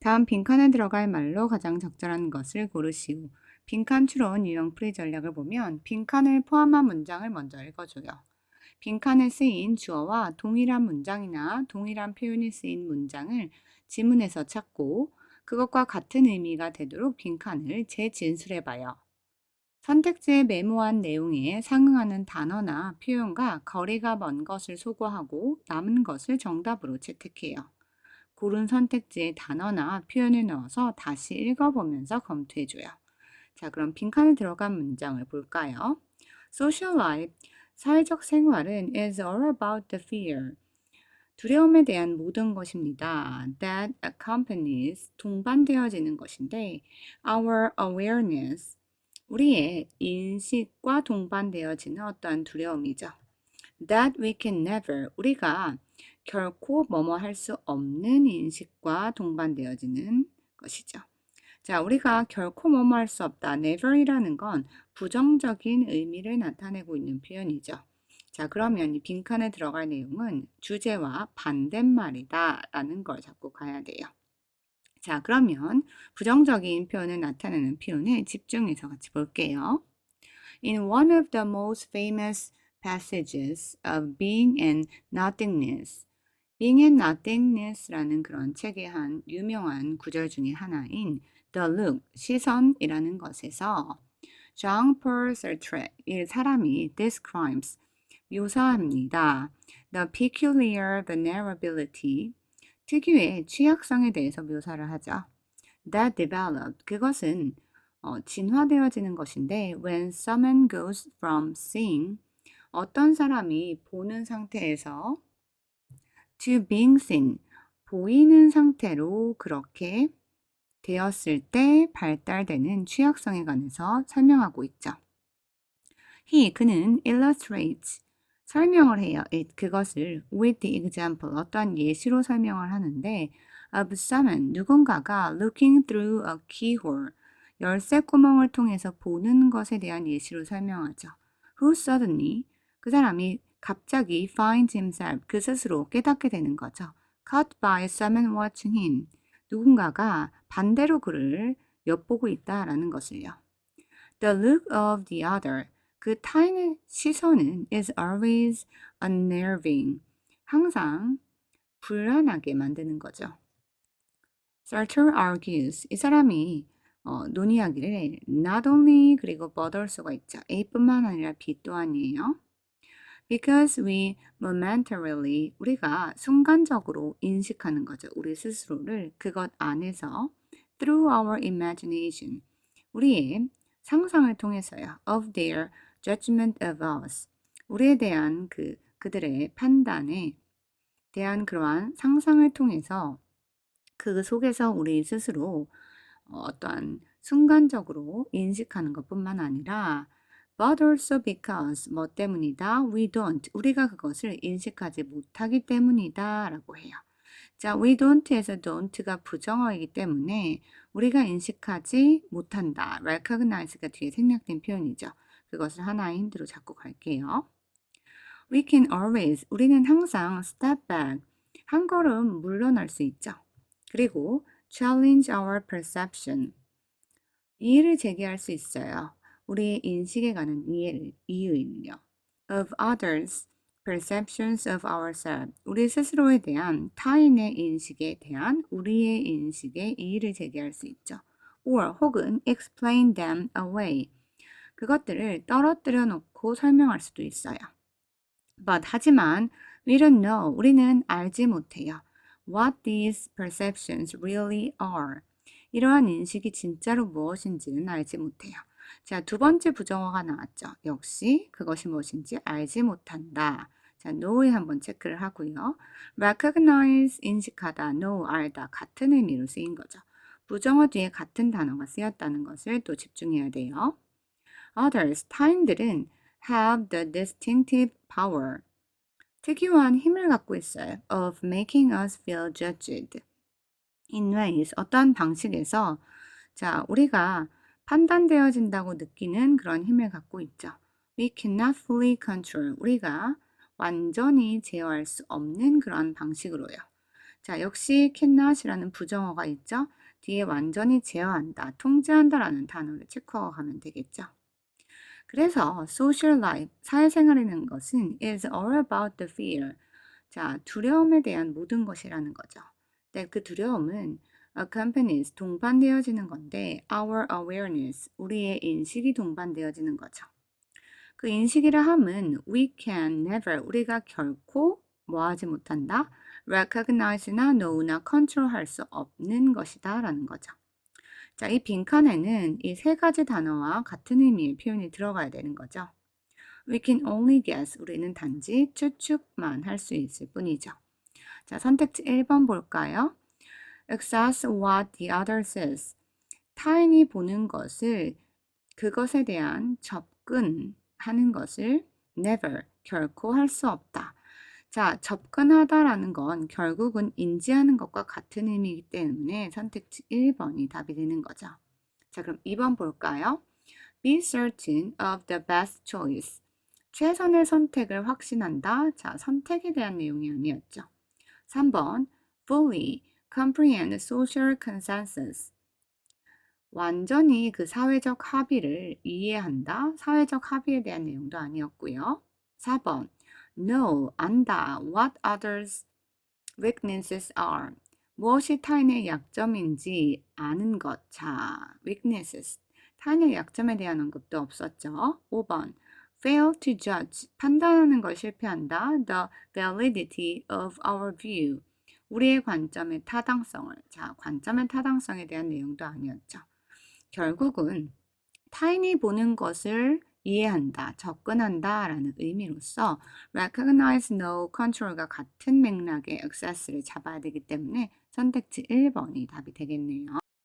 다음 빈칸에 들어갈 말로 가장 적절한 것을 고르시오. 빈칸 추론 유형 풀이 전략을 보면 빈칸을 포함한 문장을 먼저 읽어줘요. 빈칸에 쓰인 주어와 동일한 문장이나 동일한 표현이 쓰인 문장을 지문에서 찾고 그것과 같은 의미가 되도록 빈칸을 재진술해봐요. 선택지에 메모한 내용에 상응하는 단어나 표현과 거리가 먼 것을 소거하고 남은 것을 정답으로 채택해요. 고른 선택지에 단어나 표현을 넣어서 다시 읽어보면서 검토해줘요. 자, 그럼 빈칸에 들어간 문장을 볼까요? Social life, 사회적 생활은 is all about the fear. 두려움에 대한 모든 것입니다. That accompanies, 동반되어지는 것인데, our awareness, 우리의 인식과 동반되어지는 어떠한 두려움이죠. That we can never, 우리가 결코 뭐뭐 할 수 없는 인식과 동반되어지는 것이죠. 자, 우리가 결코 뭐뭐 할 수 없다. never이라는 건 부정적인 의미를 나타내고 있는 표현이죠. 자, 그러면 이 빈칸에 들어갈 내용은 주제와 반대말이다 라는 걸 잡고 가야 돼요. 자, 그러면 부정적인 표현을 나타내는 표현에 집중해서 같이 볼게요. In one of the most famous passages of Being and Nothingness, Being and Nothingness라는 그런 책의 한 유명한 구절 중에 하나인 The Look, 시선이라는 것에서 Jean-Paul Sartre, 이 사람이 describes, 묘사합니다. The peculiar vulnerability, 특유의 취약성에 대해서 묘사를 하죠. That developed, 그것은 진화되어지는 것인데 when someone goes from seeing, 어떤 사람이 보는 상태에서 to being seen, 보이는 상태로 그렇게 되었을 때 발달되는 취약성에 관해서 설명하고 있죠. 그는 illustrates, 설명을 해요. 그것을 with the example, 어떤 예시로 설명을 하는데 of someone, 누군가가 looking through a keyhole, 열쇠 구멍을 통해서 보는 것에 대한 예시로 설명하죠. Who suddenly, 그 사람이 갑자기 finds himself, 그 스스로 깨닫게 되는 거죠. Caught by someone watching him, 누군가가 반대로 그를 엿보고 있다라는 것을요. The look of the other, 그 타인의 시선은 is always unnerving, 항상 불안하게 만드는 거죠. Sartre argues, 이 사람이 논의하기를 not only 그리고 but also가 있죠. A뿐만 아니라 B 또한이에요. Because we momentarily, 우리가 순간적으로 인식하는 거죠. 우리 스스로를 그것 안에서 through our imagination, 우리의 상상을 통해서요. of their judgment of us, 우리에 대한 그들의 판단에 대한 그러한 상상을 통해서 그 속에서 우리 스스로 어떠한 순간적으로 인식하는 것뿐만 아니라 but also because 뭐 때문이다, we don't, 우리가 그것을 인식하지 못하기 때문이다 라고 해요. 자, we don't에서 don't가 부정어이기 때문에 우리가 인식하지 못한다, recognize가 뒤에 생략된 표현이죠. 그것을 하나의 힌트로 잡고 갈게요. We can always, 우리는 항상 step back, 한 걸음 물러날 수 있죠. 그리고 challenge our perception, 이의를 제기할 수 있어요. 우리의 인식에 관한 이의를요. of others, perceptions of ourselves, 우리 스스로에 대한 타인의 인식에 대한 우리의 인식에 이의를 제기할 수 있죠. or 혹은 explain them away, 그것들을 떨어뜨려 놓고 설명할 수도 있어요. But 하지만 we don't know, 우리는 알지 못해요. What these perceptions really are, 이러한 인식이 진짜로 무엇인지는 알지 못해요. 자, 두 번째 부정어가 나왔죠. 역시 그것이 무엇인지 알지 못한다. 자, know에 한번 체크를 하고요. recognize, 인식하다, know, 알다, 같은 의미로 쓰인 거죠. 부정어 뒤에 같은 단어가 쓰였다는 것을 또 집중해야 돼요. Others, 타인들은 have the distinctive power, 특유한 힘을 갖고 있어요. of making us feel judged. in ways, 어떤 방식에서 자, 우리가 판단되어진다고 느끼는 그런 힘을 갖고 있죠. We cannot fully control, 우리가 완전히 제어할 수 없는 그런 방식으로요. 자, 역시 cannot이라는 부정어가 있죠. 뒤에 완전히 제어한다, 통제한다라는 단어를 체크하고 가면 되겠죠. 그래서 social life, 사회생활이라는 것은 is all about the fear. 자, 두려움에 대한 모든 것이라는 거죠. 근데 그 두려움은 accompanies, 동반되어지는 건데 our awareness, 우리의 인식이 동반되어지는 거죠. 그 인식이라 함은 we can never, 우리가 결코 뭐 하지 못한다? recognize나 know나 control할 수 없는 것이다 라는 거죠. 자, 이 빈칸에는 이 세 가지 단어와 같은 의미의 표현이 들어가야 되는 거죠. We can only guess, 우리는 단지 추측만 할 수 있을 뿐이죠. 자, 선택지 1번 볼까요? Access what the other says. 타인이 보는 것을, 그것에 대한 접근하는 것을 never, 결코 할 수 없다. 자, 접근하다라는 건 결국은 인지하는 것과 같은 의미이기 때문에 선택지 1번이 답이 되는 거죠. 자, 그럼 2번 볼까요? Be certain of the best choice. 최선의 선택을 확신한다. 자, 선택에 대한 내용이 아니었죠. 3번 fully comprehend social consensus. 완전히 그 사회적 합의를 이해한다. 사회적 합의에 대한 내용도 아니었고요. 4번 know, 안다. what others' weaknesses are. 무엇이 타인의 약점인지 아는 것. 자, weaknesses. 타인의 약점에 대한 언급도 없었죠. 5번 fail to judge. 판단하는 걸 실패한다. the validity of our view. 우리의 관점의 타당성을. 자, 관점의 타당성에 대한 내용도 아니었죠. 결국은 타인이 보는 것을 이해한다, 접근한다 라는 의미로서 recognize, know, control과 같은 맥락의 access를 잡아야 되기 때문에 선택지 1번이 답이 되겠네요.